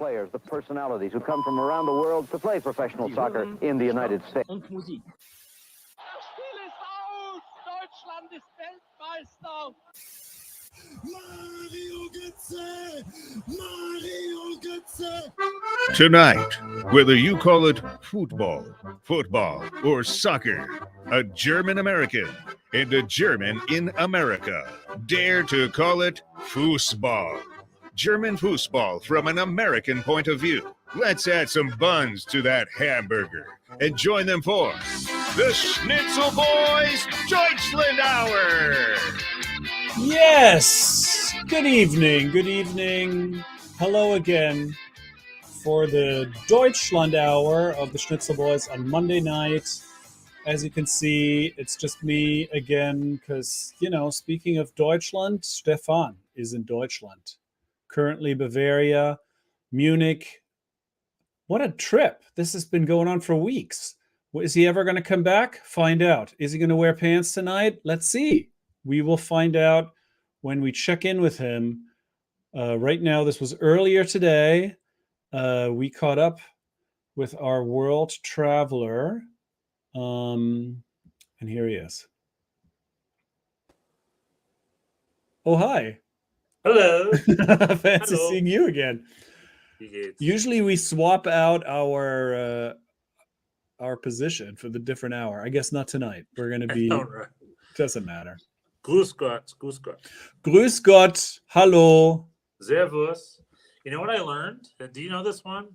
players, the personalities who come from around the world to play professional soccer in the United States. Und Musik. Das Spiel ist aus! Deutschland ist Weltmeister! Mario Götze! Mario Götze! Tonight, whether you call it football, or soccer, a German American and a German in America dare to call it Fußball. German Fußball from an American point of view. Let's add some buns to that hamburger and join them for the Schnitzel Boys Deutschland Hour. Yes. Good evening. Hello again for the Deutschland Hour of the Schnitzel Boys on Monday night. As you can see, it's just me again because, speaking of Deutschland, Stefan is in Deutschland. Currently Bavaria, Munich. What a trip. This has been going on for weeks. Is he ever going to come back? Find out. Is he going to wear pants tonight? Let's see. We will find out when we check in with him. Right now, this was earlier today. We caught up with our world traveler. And here he is. Oh, hi. Hello. Fancy Hello. seeing you again. Usually we swap out our position for the different hour. I guess not tonight. We're going to be... Right. Doesn't matter. Grüß Gott. Grüß Gott. Grüß Gott. Hallo. Servus. You know what I learned? Do you know this one?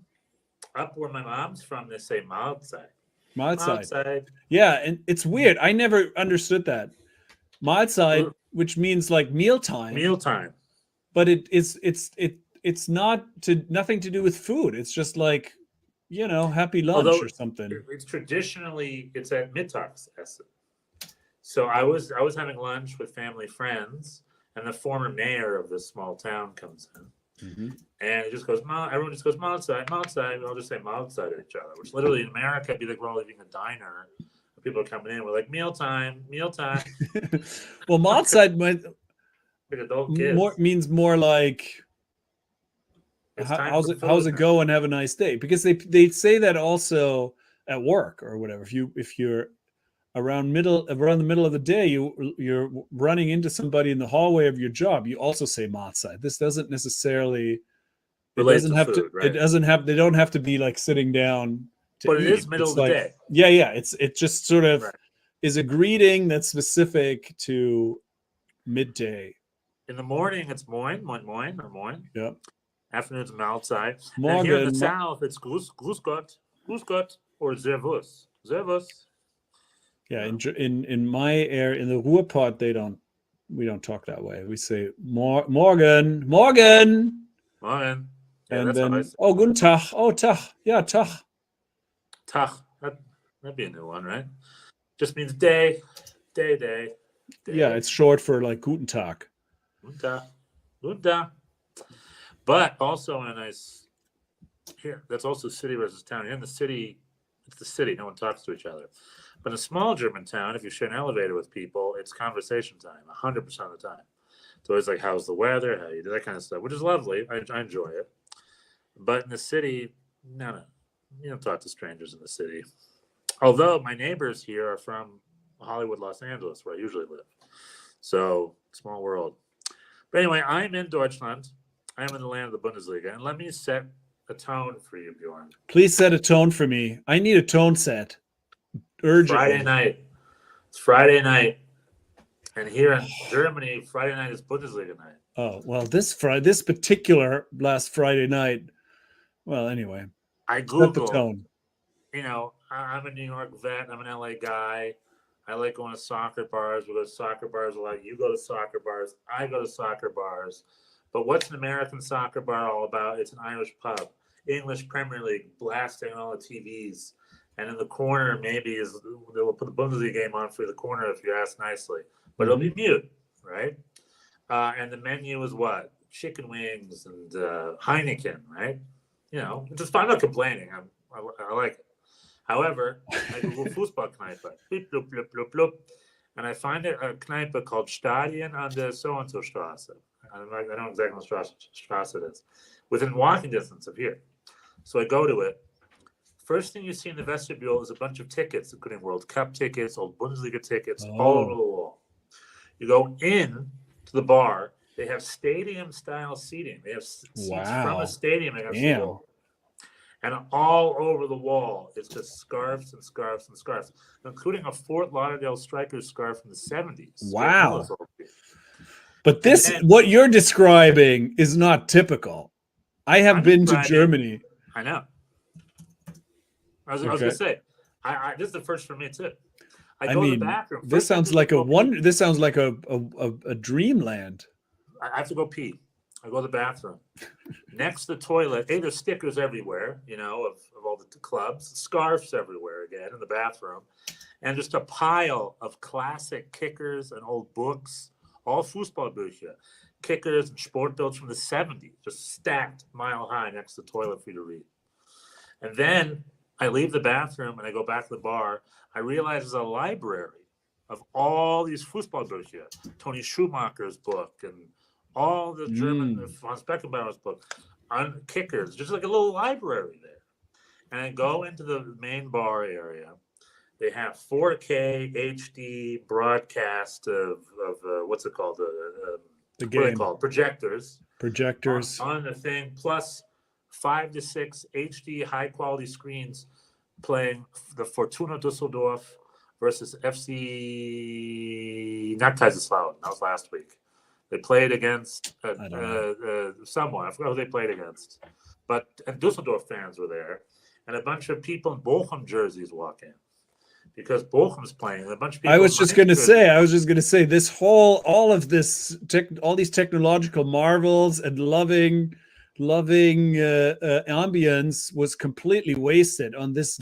Up where my mom's from, they say Mahlzeit. Mahlzeit. Yeah, and it's weird. I never understood that. Mahlzeit, which means like mealtime. Mealtime. But it's nothing to do with food. It's just like, happy lunch or something. It's traditionally at Mittagsessen. So I was having lunch with family friends, and the former mayor of this small town comes in, and it just goes, everyone just goes Mahlzeit, Mahlzeit, and I'll just say Mahlzeit at each other, which literally in America would be like we're all leaving a diner. People are coming in, we're like mealtime. Well, Mahlzeit like means more like how's it go and have a nice day, because they say that also at work or whatever. If you're around the middle of the day, you're running into somebody in the hallway of your job, you also say Mahlzeit. This doesn't necessarily relate to food, right? They don't have to be like sitting down to but it eat. is middle It's of the like, day. Yeah. It just sort of right. is a greeting that's specific to midday. In the morning, it's moin. Yeah. Afternoon's Mahlzeit. Morgen. And here in the south, it's Grüß Gott, or Servus. Yeah, in my area, in the Ruhrpott, we don't talk that way. We say morgen. Yeah, and then guten Tag, Tag, yeah, Tag. Tag, that'd be a new one, right? Just means day. Yeah, it's short for like guten Tag. Guten Tag. But also in a nice here, that's also city versus town. Here in the city, it's the city. No one talks to each other. But in a small German town, if you share an elevator with people, it's conversation time, 100% of the time. It's always like, how's the weather? How you do that kind of stuff, which is lovely. I enjoy it. But in the city, no. You don't talk to strangers in the city. Although my neighbors here are from Hollywood, Los Angeles, where I usually live. So, small world. But anyway, I'm in Deutschland. I am in the land of the Bundesliga. And let me set a tone for you, Bjorn. Please set a tone for me. I need a tone set. Urgently. Friday night. It's Friday night. And here in Germany, Friday night is Bundesliga night. Oh, well, this particular last Friday night. Well, anyway. I Googled. Set the tone. I'm a New York vet. I'm an LA guy. I like going to soccer bars. We go to soccer bars a lot. You go to soccer bars. I go to soccer bars. But what's an American soccer bar all about? It's an Irish pub. English Premier League, blasting on all the TVs. And in the corner, maybe they'll put the Bundesliga game on for the corner if you ask nicely. But it'll be mute, right? And the menu is what? Chicken wings and Heineken, right? It's just fun. I'm not complaining. I like it. However, I Google Fußballkneipe. Bloop, bloop, bloop, bloop, bloop. and I find a Kneipe called Stadion an der so-and-so Straße. I don't know exactly what Straße it is. Within walking distance of here. So I go to it. First thing you see in the vestibule is a bunch of tickets, including World Cup tickets, old Bundesliga tickets, all over the wall. You go in to the bar. They have stadium-style seating. They have seats from a stadium against the wall. And all over the wall is just scarves and scarves and scarves, including a Fort Lauderdale Strikers scarf from the 70s. Wow. But what you're describing is not typical. I have been to Germany. I know. I was going to say, this is the first for me too. I go to the bathroom. This sounds like This sounds like a dreamland. I have to go pee. I go to the bathroom. Next to the toilet, there's stickers everywhere, of all the clubs, scarves everywhere again in the bathroom, and just a pile of classic kickers and old books, all Fußballbücher, kickers and Sportbilds from the 70s, just stacked mile high next to the toilet for you to read. And then I leave the bathroom and I go back to the bar. I realize there's a library of all these Fußballbücher, Tony Schumacher's book and all the German Franz Beckenbauer's book on kickers, just like a little library there. And I go into the main bar area. They have 4K HD broadcast of what's it called? The game. What are they called? Projectors on the thing, plus 5 to 6 HD high quality screens playing the Fortuna Düsseldorf versus FC, not Kaiserslautern. That was last week. They played against someone. I forgot who they played against. And Dusseldorf fans were there. And a bunch of people in Bochum jerseys walk in. Because Bochum's playing. A bunch of people. I was just going to say, all these technological marvels and loving ambience was completely wasted on this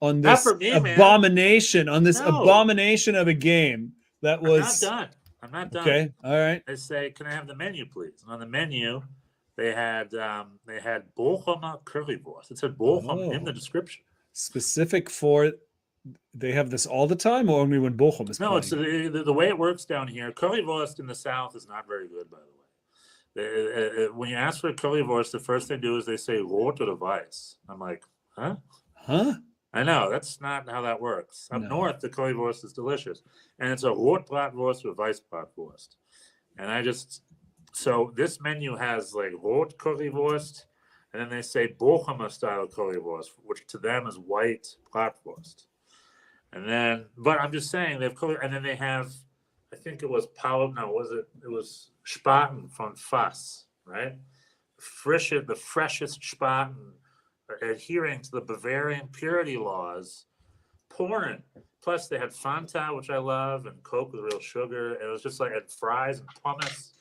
abomination of a game that was. I'm not done. Okay, all right. They say, "Can I have the menu, please?" And on the menu, they had Bochumer currywurst. It said Bochum in the description. Specific for. They have this all the time, or only when Bochum is playing? No, it's the way it works down here. Currywurst in the South is not very good, by the way. When you ask for a currywurst, the first thing they do is they say rot oder weiß. I'm like, huh? I know, that's not how that works. Up north, the currywurst is delicious. And it's a Rotbratwurst or Weißbratwurst. And so this menu has like Rot currywurst, and then they say Bochumer style currywurst, which to them is white bratwurst. And then, but I'm just saying, they have curry, and then they have, I think it was it was Spaten from Fass, right? The freshest Spaten, adhering to the Bavarian purity laws, pouring. Plus, they had Fanta, which I love, and Coke with real sugar. And it was just like, and fries and hummus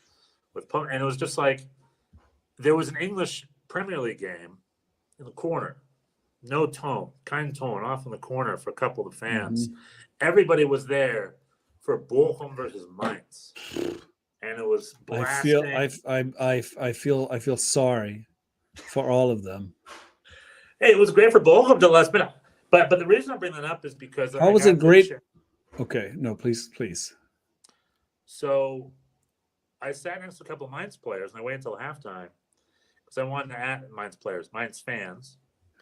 and it was just like, there was an English Premier League game in the corner. No tone, kind tone, off in the corner for a couple of the fans. Mm-hmm. Everybody was there for Bochum versus Mainz. And it was blasting. I feel sorry for all of them. Hey, it was great for Bochum to last minute. But the reason I bring that up is because how was it great? Okay, no, please. So I sat next to a couple of Mainz players and I waited until halftime because I wanted to ask Mainz fans.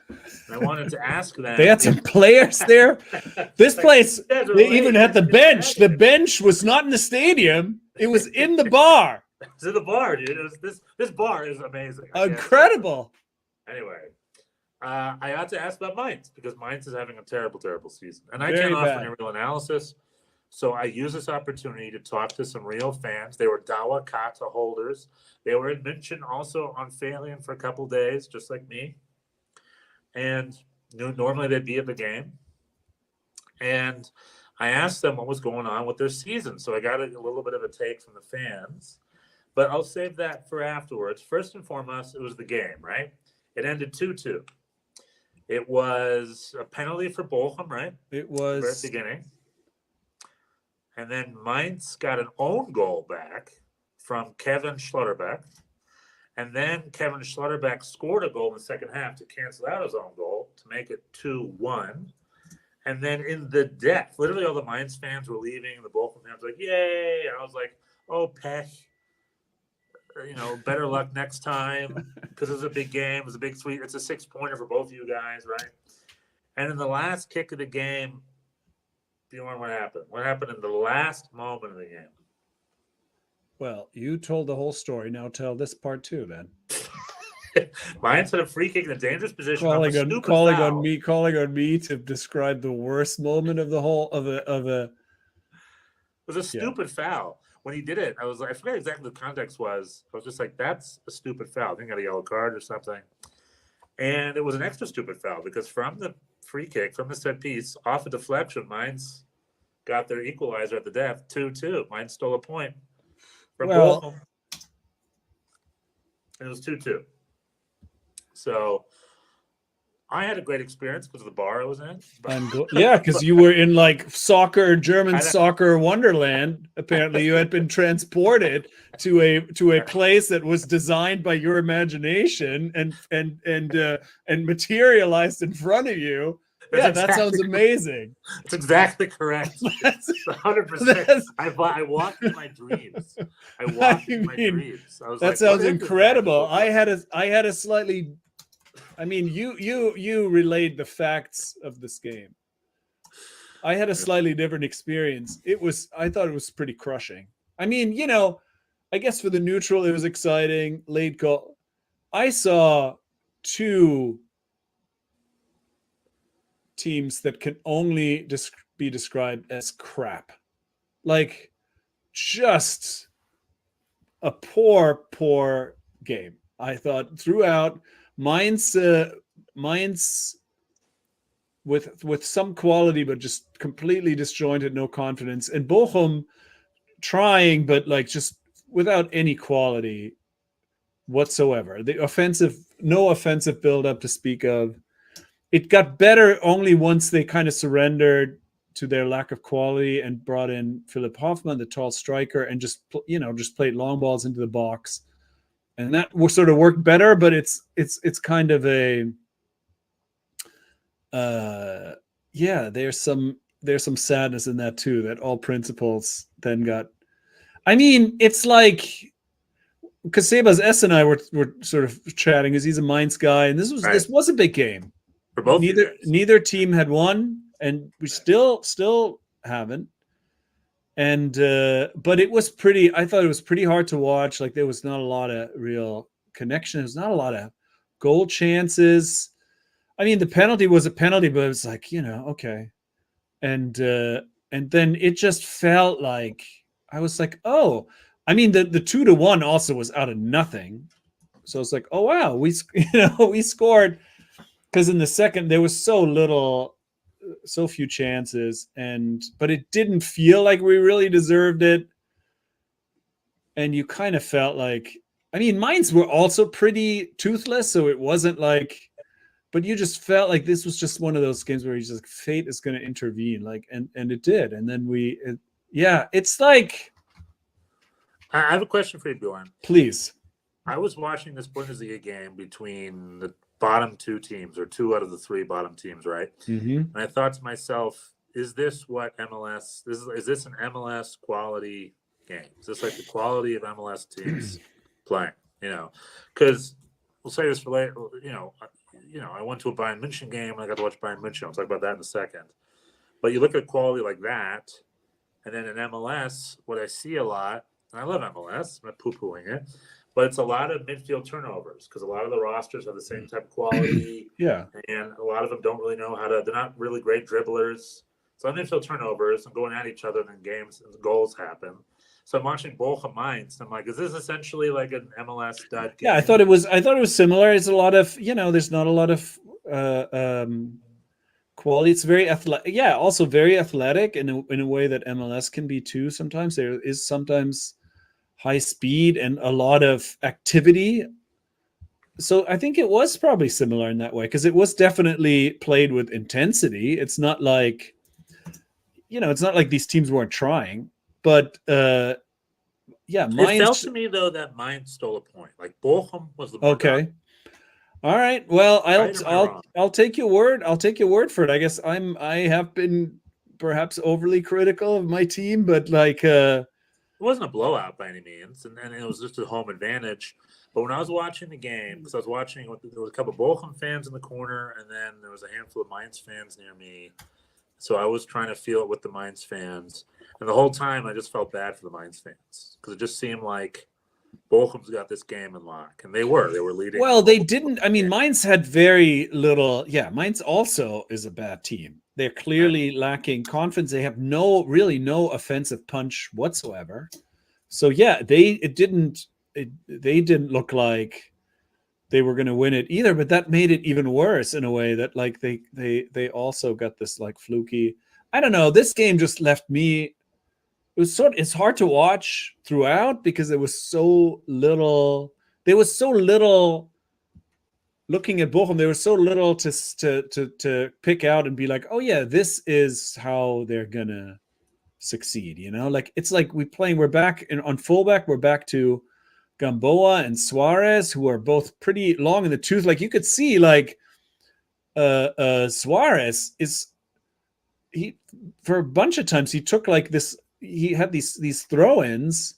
And I wanted to ask them. They had some players there. This place, they even had the bench. The bench was not in the stadium. It was in the bar. It's in the bar, dude. This bar is amazing. Incredible. Anyway, I had to ask about Mainz because Mainz is having a terrible, terrible season. And I can't offer any real analysis. So I use this opportunity to talk to some real fans. They were Dauer Karte holders. They were in München also on Ferien for a couple days, just like me. And normally they'd be at the game. And I asked them what was going on with their season. So I got a little bit of a take from the fans. But I'll save that for afterwards. First and foremost, it was the game, right? It ended 2-2. It was a penalty for Bochum, right? It was. At the very beginning. And then Mainz got an own goal back from Kevin Schlotterbeck. And then Kevin Schlotterbeck scored a goal in the second half to cancel out his own goal to make it 2-1. And then in the death, literally all the Mainz fans were leaving, and the Bochum fans were like, yay! And I was like, oh, pech. Better luck next time, because it was a big game. It was a big sweep. It's a 6-pointer for both of you guys, right? And in the last kick of the game, Bjorn, what happened? What happened in the last moment of the game? Well, you told the whole story. Now tell this part too, then. Mainz had a free kick in a dangerous position. Calling on me to describe the worst moment of the whole of a. It was a stupid foul. When he did it, I was like, I forget exactly what the context was. I was just like, that's a stupid foul. I think he got a yellow card or something. And it was an extra stupid foul because from the free kick, from the set piece, off a deflection, Mainz got their equalizer at the death, 2-2. Mainz stole a point from Bochum. And it was 2-2. So I had a great experience because of the bar I was in. Because you were in like German soccer wonderland. Apparently, you had been transported to a place that was designed by your imagination and materialized in front of you. That sounds amazing. That's exactly correct. That's 100%. I walked in my dreams. I was that sounds incredible. I had a slightly. I mean, you relayed the facts of this game. I had a slightly different experience. I thought it was pretty crushing. I mean, I guess for the neutral, it was exciting. Late goal. I saw two teams that can only be described as crap. Like, just a poor game. I thought throughout. Mainz with some quality, but just completely disjointed, no confidence. And Bochum trying, but like just without any quality whatsoever. No offensive build-up to speak of. It got better only once they kind of surrendered to their lack of quality and brought in Philipp Hoffmann, the tall striker, and just played long balls into the box. And that will sort of work better, but it's kind of a there's some sadness in that too, that all principles then got. I mean, it's like because Sebas and I were sort of chatting because he's a Mainz guy, and this was a big game. For both neither team had won, and we still haven't. And but it was I thought it was pretty hard to watch. Like there was not a lot of real connection. There was not a lot of goal chances. I mean, the penalty was a penalty, but it was like, okay. And then it just felt like I was like, oh, I mean, the 2-1 also was out of nothing. So it's like, oh wow, we scored because in the second there was so few chances, but it didn't feel like we really deserved it. And you kind of felt like, I mean, Mainz were also pretty toothless, so it wasn't like, but you just felt like this was just one of those games where fate is going to intervene, like, and it did. And then it's like. I have a question for you, Bjorn. Please. I was watching this Bundesliga game between the bottom two teams, or two out of the three bottom teams, right? Mm-hmm. And I thought to myself, is this what MLS is this an MLS quality game? Is this like the quality of MLS teams playing? Because we'll say this for later. I went to a Bayern München game and I got to watch Bayern München. I'll talk about that in a second. But you look at quality like that, and then in MLS, what I see a lot, and I love MLS, I'm not poo-pooing it, but it's a lot of midfield turnovers because a lot of the rosters have the same type of quality. Yeah. And a lot of them don't really know they're not really great dribblers. So midfield turnovers and going at each other, and then games and goals happen. So I'm watching Bochum Mainz. I'm like, is this essentially like an MLS stud game? Yeah, I thought it was similar. It's a lot of, there's not a lot of quality. It's very athletic. Yeah, also very athletic in a way that MLS can be too. Sometimes there is sometimes high speed and a lot of activity. So I think it was probably similar in that way because it was definitely played with intensity. It's not like, it's not like these teams weren't trying, but Mainz. It felt to me though that Mainz stole a point. Like Bochum was the more okay. All right. Well, Right or am I wrong? I'll take your word. I'll take your word for it. I guess I have been perhaps overly critical of my team, but like It wasn't a blowout by any means, and it was just a home advantage. But when I was watching the game, because I was watching, there was a couple of Bochum fans in the corner, and then there was a handful of Mainz fans near me. So I was trying to feel it with the Mainz fans, and the whole time I just felt bad for the Mainz fans because it just seemed like Bochum's got this game in lock, and they were leading. well, they didn't. I mean, Mainz had very little. Yeah, Mainz also is a bad team. They're clearly lacking confidence. They have really no offensive punch whatsoever. So yeah, they didn't look like they were going to win it either. But that made it even worse in a way that like they also got this like fluky. I don't know. This game just left me. It's hard to watch throughout because there was so little. There was so little. Looking at Bochum, there was so little to pick out and be like, oh yeah, this is how they're gonna succeed. You know, like it's like we're back on fullback. We're back to Gamboa and Suarez, who are both pretty long in the tooth. Like you could see, like Suarez he for a bunch of times he took like this. He had these throw-ins.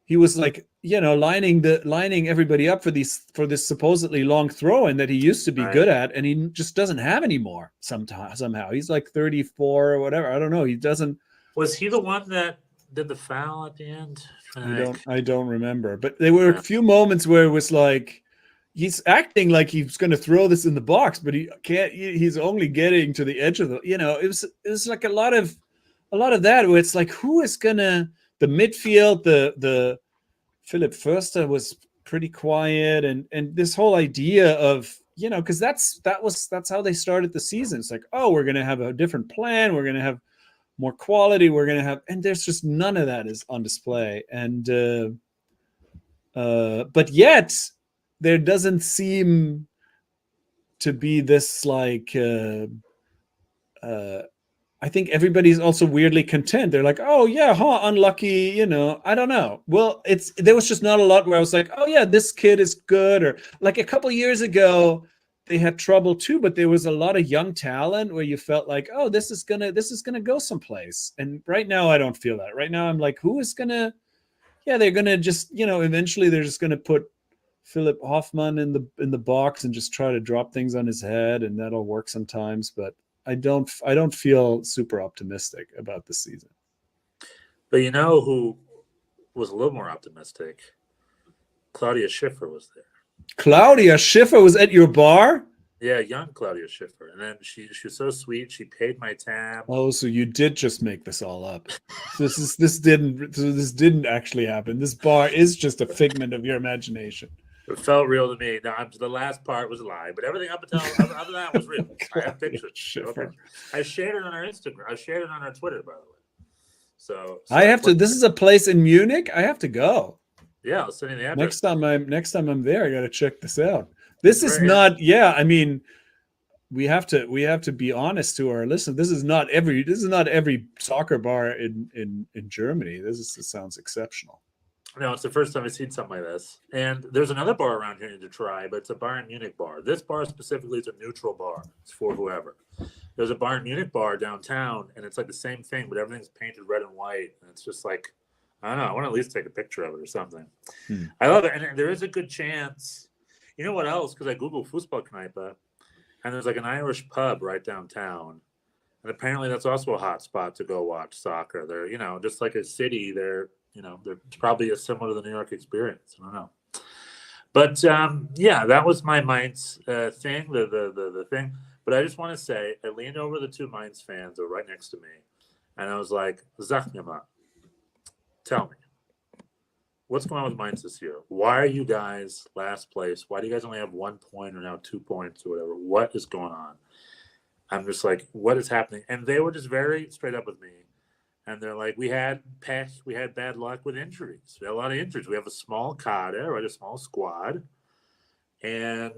He was like, you know, lining everybody up for this supposedly long throw-in that he used to be good at, and he just doesn't have anymore. Somehow he's like 34 or whatever. I don't know. He doesn't. Was he the one that did the foul at the end? I don't remember. But there were a few moments where it was like he's acting like he's going to throw this in the box, but he can't. He's only getting to the edge of the. You know, it was like a lot of that where it's like, who is gonna the midfield, the Philipp Förster was pretty quiet, and this whole idea of, you know, because that's how they started the season. It's like, oh, we're gonna have a different plan, we're gonna have more quality, we're gonna have, and there's just none of that is on display, and but yet there doesn't seem to be this like I think everybody's also weirdly content. They're like, oh yeah, unlucky, you know, I don't know. Well, there was just not a lot where I was like, oh yeah, this kid is good. Or like a couple years ago, they had trouble too, but there was a lot of young talent where you felt like, oh, this is gonna go someplace. And right now I don't feel that. Right now I'm like, who is gonna, yeah, they're gonna just, you know, eventually they're just gonna put Philipp Hoffmann in the box and just try to drop things on his head, and that'll work sometimes, but I don't feel super optimistic about the season. But you know who was a little more optimistic? Claudia Schiffer was there. Claudia Schiffer was at your bar? Yeah, young Claudia Schiffer. And then she was so sweet. She paid my tab. Oh, so you did just make this all up. This didn't actually happen. This bar is just a figment of your imagination. It felt real to me. Now, the last part was a lie, but everything up until other than that was real. I have pictures. I shared it on our Instagram. I shared it on our Twitter, by the way. So I have to. This is a place in Munich. I have to go. Yeah, I'll send you the address. Next time I'm there, I got to check this out. This is not. Yeah, I mean, we have to be honest to our listeners. This is not every soccer bar in Germany. This sounds exceptional. No, it's the first time I've seen something like this. And there's another bar around here to try, but it's a Bayern Munich bar. This bar specifically is a neutral bar. It's for whoever. There's a Bayern Munich bar downtown, and it's like the same thing, but everything's painted red and white. And it's just like, I don't know. I want to at least take a picture of it or something. I love it. And there is a good chance. You know what else? Because I Googled Fußball Kneipe, and there's like an Irish pub right downtown. And apparently that's also a hot spot to go watch soccer. They're, you know, just like a city, they're probably similar to the New York experience. I don't know. But yeah, that was my Mainz thing, the thing. But I just want to say, I leaned over the two Mainz fans that were right next to me, and I was like, Sag mir mal, tell me, what's going on with Mainz this year? Why are you guys last place? Why do you guys only have 1 point or now 2 points or whatever? What is going on? I'm just like, what is happening? And they were just very straight up with me. And they're like, we had bad luck with injuries. We had a lot of injuries. We have a small cadre, right? A small squad. And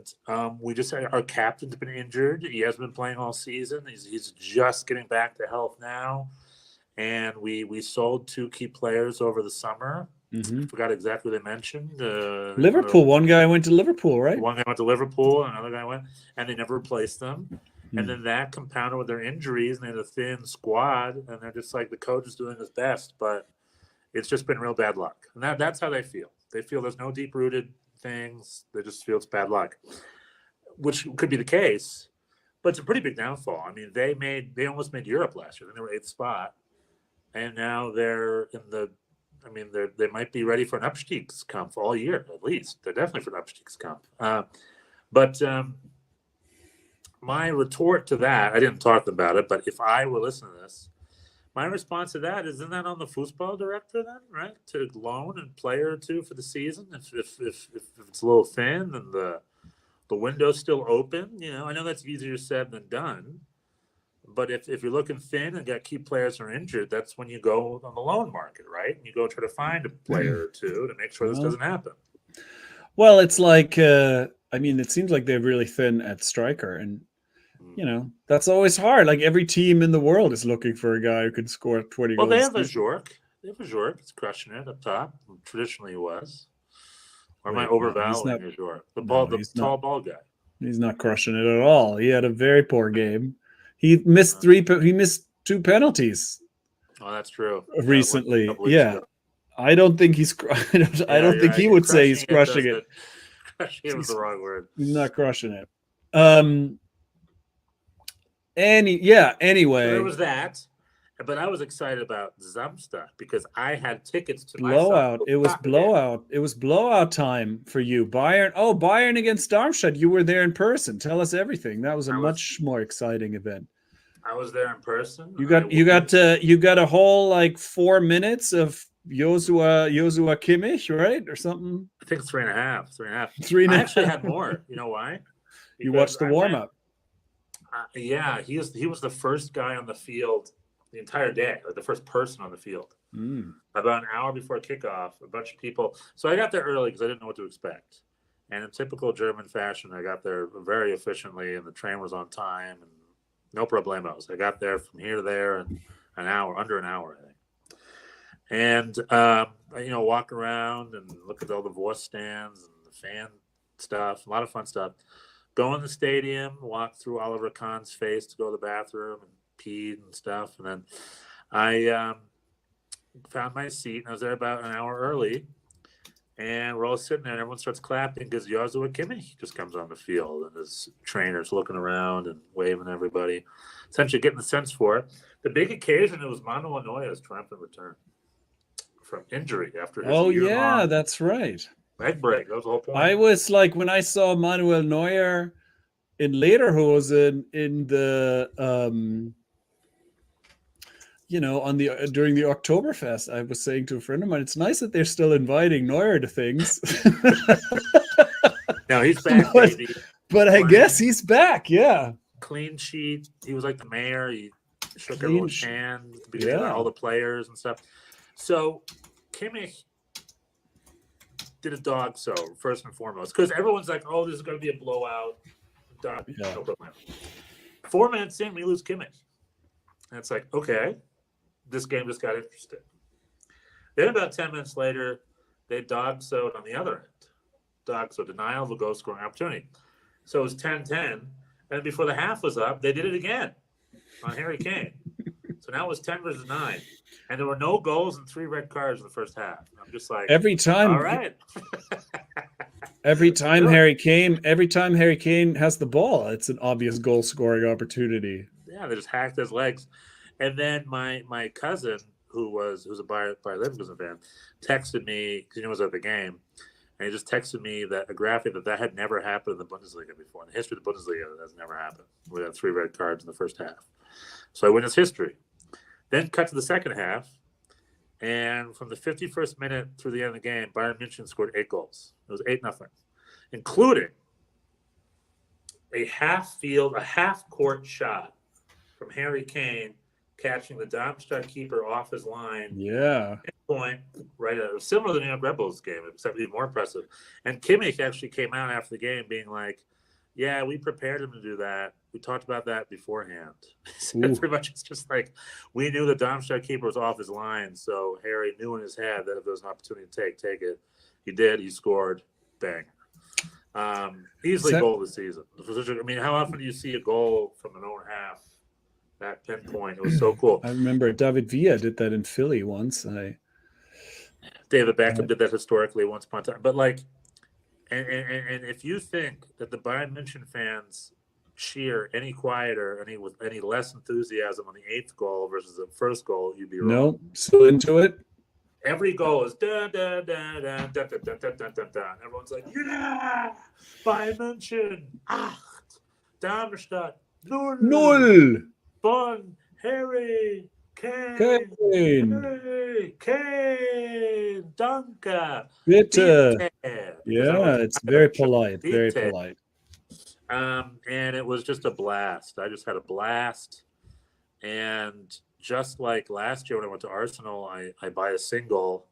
we just had our captain's been injured. He hasn't been playing all season. He's just getting back to health now. And we sold 2 key players over the summer. Mhm. Forgot exactly what they mentioned. Liverpool. One guy went to Liverpool, right? One guy went to Liverpool, and another guy went, and they never replaced them. And Hmm. then that compounded with their injuries, and they had a thin squad, and they're just like the coach is doing his best, but it's just been real bad luck. And that's how they feel. They feel there's no deep rooted things. They just feel it's bad luck, which could be the case, but it's a pretty big downfall. I mean, they almost made Europe last year. They were 8th spot, and now they're in the. I mean, they might be ready for an Abstiegskampf all year at least. They're definitely for an Abstiegskampf. But my retort to that, I didn't talk about it, but if I were listening to this, my response to that is, isn't that on the football director then, right? To loan a player or two for the season if it's a little thin and the window's still open. You know, I know that's easier said than done. But if you're looking thin and got key players who are injured, that's when you go on the loan market, right? And you go try to find a player or two to make sure this doesn't happen. Well, it's like, I mean, it seems like they're really thin at striker. And, you know, that's always hard. Like every team in the world is looking for a guy who can score 20 Well, goals. they have a Jork. He's crushing it up top. Traditionally he was. Or am I overvaluing a Jork? The tall ball guy. He's not crushing it at all. He had a very poor game. He missed two penalties. Oh, that's true. Recently, yeah. I don't think he's. I don't think he would say he's crushing it. Crushing it was the wrong word. He's not crushing it. Anyway, so there was that, but I was excited about Samstag because I had tickets to blowout. It was blowout. It was blowout time for you. Bayern against Darmstadt. You were there in person. Tell us everything. That was a much more exciting event. I was there in person. You got a whole like 4 minutes of Joshua Kimmich, right, or something. I think 3.5. 3.5. I actually had more. You know why? You watched the warm up. Yeah, he was the first guy on the field the entire day, like the first person on the field. About an hour before kickoff, a bunch of people. So I got there early because I didn't know what to expect. And in typical German fashion, I got there very efficiently, and the train was on time, and no problemos. I got there from here to there in under an hour, I think. And walk around and look at all the voice stands and the fan stuff, a lot of fun stuff. Go in the stadium, walk through Oliver Kahn's face to go to the bathroom and pee and stuff. And then I found my seat, and I was there about an hour early. And we're all sitting there, and everyone starts clapping because Joshua Kimmich just comes on the field, and his trainer's looking around and waving at everybody, essentially getting the sense for it. The big occasion, it was Manuel Neuer's triumphant return from injury after his year-long that's right. leg break. That was the whole point. I was like, when I saw Manuel Neuer in Lederhosen in the during the Oktoberfest, I was saying to a friend of mine, it's nice that they're still inviting Neuer to things. Now he's back, baby. But I guess he's back, yeah. Clean sheet. He was like the mayor. He shook everyone's hand, all the players and stuff. So Kimmich did a dog so first and foremost, because everyone's like, oh, this is going to be a blowout. No problem. 4 minutes in, we lose Kimmich. And it's like, okay, this game just got interesting. Then about 10 minutes later, they dog-sowed on the other end. Dog-so denial of a goal-scoring opportunity. So it was 10-10. And before the half was up, they did it again on Harry Kane. So now it was 10 versus 9. And there were no goals and 3 red cards in the first half. And I'm just like, every time, all right. every time Harry Kane has the ball, it's an obvious goal-scoring opportunity. Yeah, they just hacked his legs. And then my cousin, who's a Bayer Leverkusen fan, texted me, because he was at the game, and he just texted me that a graphic that had never happened in the Bundesliga before. In the history of the Bundesliga, that has never happened. We had 3 red cards in the first half. So I witnessed history. Then cut to the second half, and from the 51st minute through the end of the game, Bayern München scored 8 goals. It was 8-0, including a half-court shot from Harry Kane catching the Darmstadt keeper off his line. Yeah. Point right at it was similar to the New York Red Bulls game, except even more impressive. And Kimmich actually came out after the game being like, Yeah, we prepared him to do that. We talked about that beforehand. Ooh. Pretty much, it's just like we knew the Darmstadt keeper was off his line, so Harry knew in his head that if there was an opportunity to take it. He did. He scored. Bang. Easily goal of the season. I mean, how often do you see a goal from an own half? That pinpoint. It was so cool. I remember David Villa did that in Philly once. David Beckham did that historically once upon a time. But like, and if you think that the Bayern München fans cheer any quieter, with any less enthusiasm on the 8th goal versus the first goal, you'd be wrong. No, still into it. Every goal is da da da da da da da da da da da. Everyone's like, yeah, Bayern München, 8, Darmstadt, 0, Bonn, Harry, Kane, Danke, Bitte. Bitte. Yeah, it's very polite. Very Bitte. polite. And it was just a blast. I just had a blast. And just like last year when I went to Arsenal, I buy a single,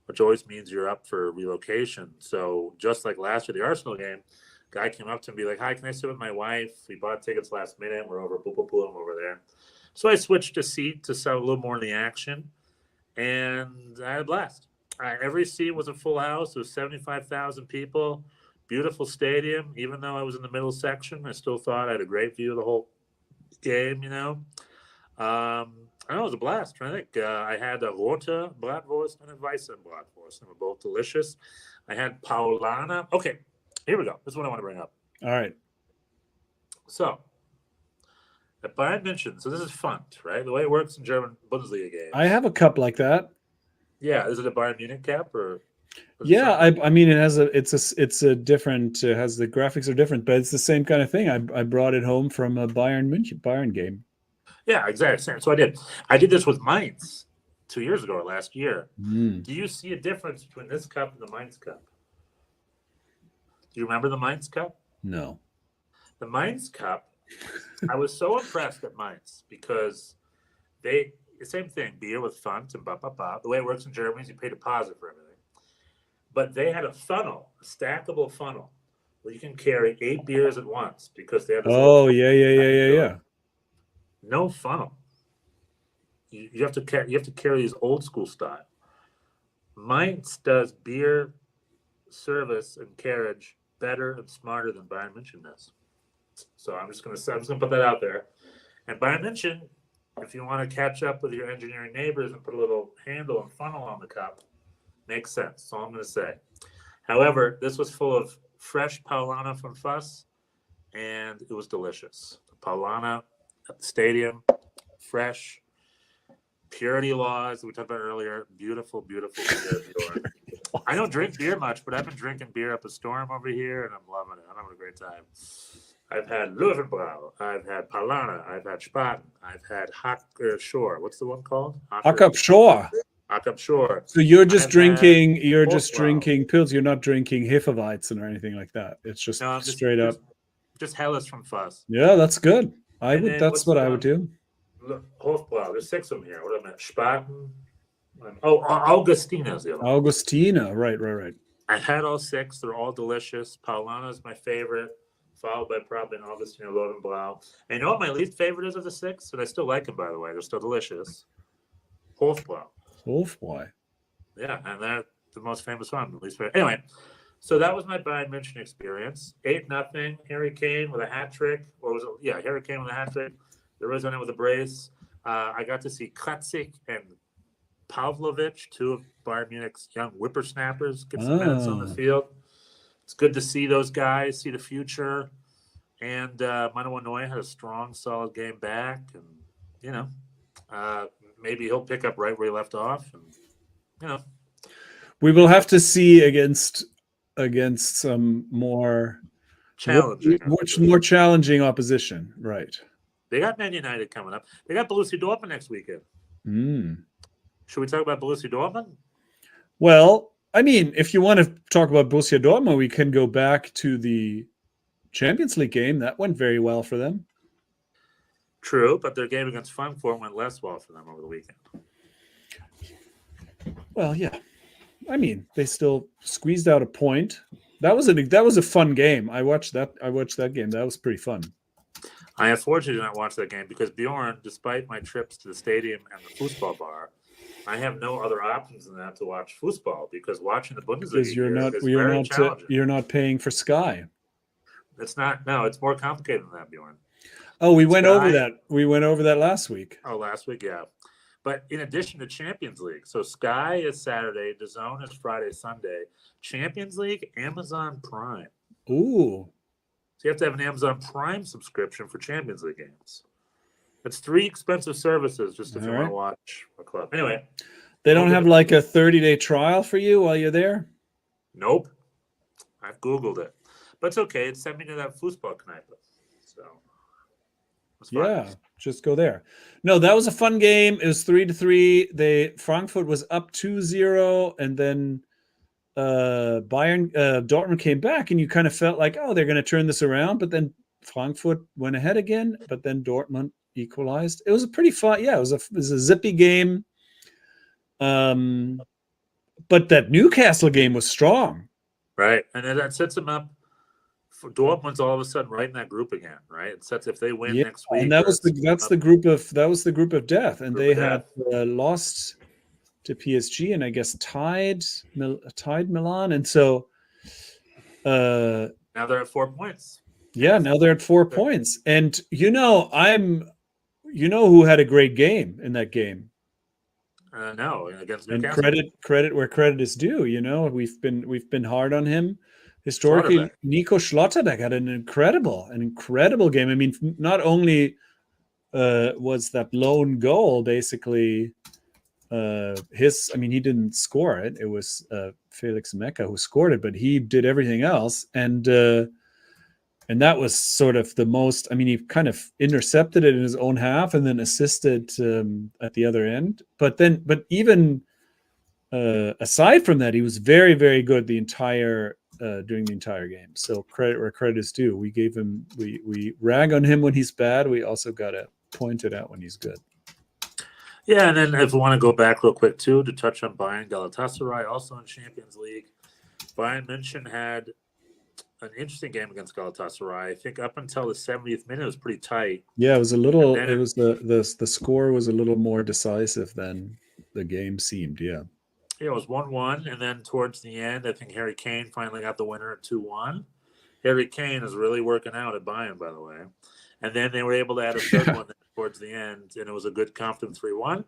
which always means you're up for relocation. So just like last year, the Arsenal game, guy came up to me like, hi, can I sit with my wife? We bought tickets last minute. We're over, boom, boom, boom, over there. So I switched a seat to sound a little more in the action, and I had a blast. Every seat was a full house. It was 75,000 people. Beautiful stadium. Even though I was in the middle section, I still thought I had a great view of the whole game, you know. I know it was a blast. I think I had a rote Bratwurst and a weiße Bratwurst. They were both delicious. I had Paulana. Okay, here we go. This is what I want to bring up. All right. So, at Bayern München, so this is fun, right? The way it works in German Bundesliga games. I have a cup like that. Yeah, is it a Bayern Munich cap or? Yeah, I mean, it's a different. It has the graphics are different, but it's the same kind of thing. I brought it home from a Bayern game. Yeah, exactly. So I did this with Mainz 2 years ago or last year. Mm. Do you see a difference between this cup and the Mainz cup? Do you remember the Mainz cup? No. The Mainz cup, I was so impressed at Mainz because the same thing, beer with font and blah, blah, blah. The way it works in Germany is you pay deposit for everything. But they had a funnel, a stackable funnel, where you can carry 8 beers at once because they have this. Oh, yeah. No funnel. You have to carry these old school style. Mainz does beer service and carriage better and smarter than Bayern München does. So I'm just gonna put that out there. And Bayern München, if you want to catch up with your engineering neighbors and put a little handle and funnel on the cup, makes sense. That's all I'm gonna say. However, this was full of fresh Paulana from Fuss, and it was delicious. The Paulana at the stadium, fresh, purity laws that we talked about earlier. Beautiful, beautiful beer. I don't drink beer much, but I've been drinking beer up a storm over here, and I'm loving it. I'm having a great time. I've had Löwenbräu, I've had Paulana, I've had Spaten, I've had Shore. What's the one called? Hack Shore. Hack Shore. So you're just drinking pills. You're not drinking Hefeweizen or anything like that. It's just straight up. Just Helles from Fuss. Yeah, that's good. That's what I would do. Hofbräu. There's 6 of them here. What am I? Spaten. Augustina's the other one. Augustina. Right. I've had all 6. They're all delicious. Paulana is my favorite, followed by probably an Augustina Löwenbräu. And you know what my least favorite is of the 6? And I still like them, by the way. They're still delicious. Hofbräu. Yeah, and they're the most famous one, at least. Anyway, so that was my Bayern München experience. 8-0. Harry Kane with a hat trick. Or was it? Yeah, Harry Kane with a hat trick. The Rizzo with a brace. I got to see Kratzik and Pavlovic, 2 of Bayern Munich's young whippersnappers, get some minutes on the field. It's good to see those guys, see the future. And Manuel Neuer had a strong, solid game back. And, you know, maybe he'll pick up right where he left off. And, you know. We will have to see against some more challenging opposition. Right. They got Man United coming up. They got Borussia Dortmund next weekend. Should we talk about Borussia Dortmund? Well, I mean, if you want to talk about Borussia Dortmund, we can go back to the Champions League game. That went very well for them. True, but their game against Frankfurt went less well for them over the weekend. Well, yeah. I mean, they still squeezed out a point. That was a fun game. I watched that game. That was pretty fun. I unfortunately did not watch that game because Bjorn, despite my trips to the stadium and the football bar, I have no other options than that to watch football because watching the Bundesliga Because is very challenging. you're not paying for Sky. It's not. No, it's more complicated than that, Bjorn. Oh, we went over Sky- that. We went over that last week. Oh, last week, yeah. But in addition to Champions League, so Sky is Saturday, DAZN is Friday, Sunday. Champions League, Amazon Prime. Ooh. So you have to have an Amazon Prime subscription for Champions League games. That's 3 expensive services just if you want to watch a club. Anyway. They don't have like a 30-day trial for you while you're there? Nope. I've Googled it. But it's okay. It sent me to that Fußball Kneipe. So it's fine. Yeah, just go there. No, that was a fun game. It was 3-3. Frankfurt was up 2-0, and then Dortmund came back, and you kind of felt like, oh, they're going to turn this around. But then Frankfurt went ahead again, but then Dortmund equalized. It was a pretty fun. Yeah, it was a zippy game. But that Newcastle game was strong. Right, and then that sets them up. For Dortmund's all of a sudden right in that group again, right? It sets if they win next week. And that was the group of death, and they had lost to PSG, and I guess tied Milan, and so now they're at 4 points. Yeah, now they're at 4 points, and who had a great game in that game. No, against Newcastle. And credit where credit is due. We've been hard on him historically. Nico Schlotterbeck had an incredible game. I mean, not only was that lone goal basically his. I mean, he didn't score it. It was Felix Mecca who scored it, but he did everything else, and that was sort of the most. I mean, he kind of intercepted it in his own half and then assisted at the other end. But even aside from that, he was very, very good during the entire game. So credit where credit is due. We gave him. We rag on him when he's bad. We also got to point it out when he's good. Yeah, and then if we want to go back real quick too to touch on Bayern Galatasaray, also in Champions League, Bayern München had an interesting game against Galatasaray. I think up until the 70th minute, it was pretty tight. Yeah, it was a little. It was the score was a little more decisive than the game seemed. Yeah. Yeah, it was 1-1, and then towards the end, I think Harry Kane finally got the winner at 2-1. Harry Kane is really working out at Bayern, by the way. And then they were able to add a third one towards the end, and it was a good confident 3-1.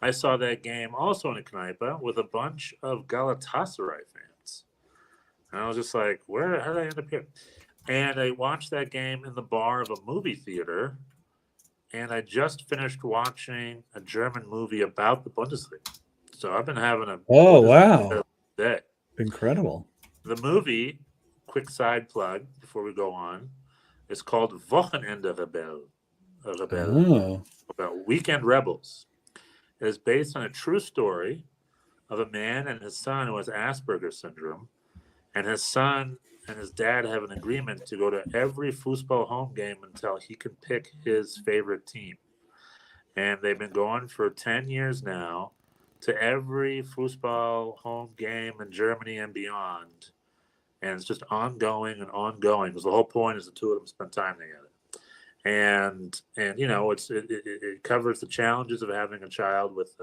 I saw that game also in a Kneipe with a bunch of Galatasaray fans. And I was just like, how did I end up here? And I watched that game in the bar of a movie theater, and I just finished watching a German movie about the Bundesliga. So I've been having a day. Incredible. The movie, quick side plug before we go on, is called Wochenende Rebell. About Weekend Rebels. It is based on a true story of a man and his son who has Asperger's syndrome, and his son and his dad have an agreement to go to every Fußball home game until he can pick his favorite team. And they've been going for 10 years now to every Fußball home game in Germany and beyond. And it's just ongoing and ongoing, because the whole point is the two of them spend time together. And it covers the challenges of having a child with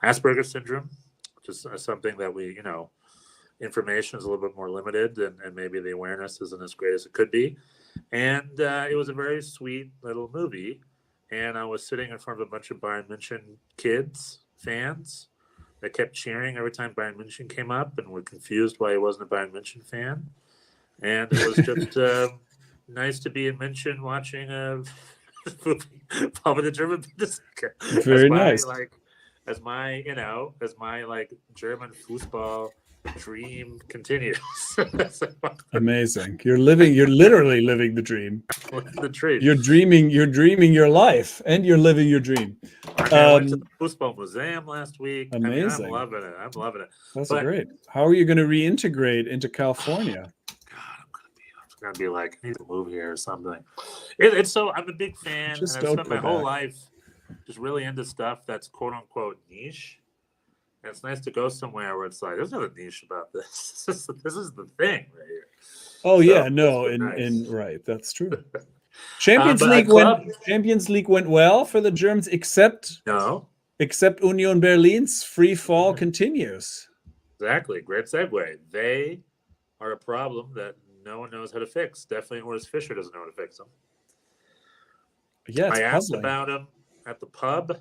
Asperger's syndrome, which is something that information is a little bit more limited, and maybe the awareness isn't as great as it could be. And it was a very sweet little movie. And I was sitting in front of a bunch of Bayern München fans. They kept cheering every time Bayern München came up, and were confused why he wasn't a Bayern München fan. And it was just nice to be in München watching a movie the German Bundesliga. Very nice. As my German Fußball dream continues. Amazing. You're literally living the dream. The dream. You're dreaming your life, and you're living your dream. I went to the Fußball Museum last week. Amazing. I'm loving it. That's great. How are you going to reintegrate into California? I'm gonna be like, I need to move here or something. It's so I'm a big fan, and I've spent my whole life just really into stuff that's quote unquote niche. And it's nice to go somewhere where it's like, there's nothing niche about this. This is the thing right here. Oh So, yeah, no, it's nice. and right, that's true. Champions but League club- Champions League went well for the Germans, except No, Union Berlin's free fall continues. exactly. Great segue. They are a problem that no one knows how to fix. Definitely Urs Fischer doesn't know how to fix them. Yeah, it's I asked puzzling. about him at the pub,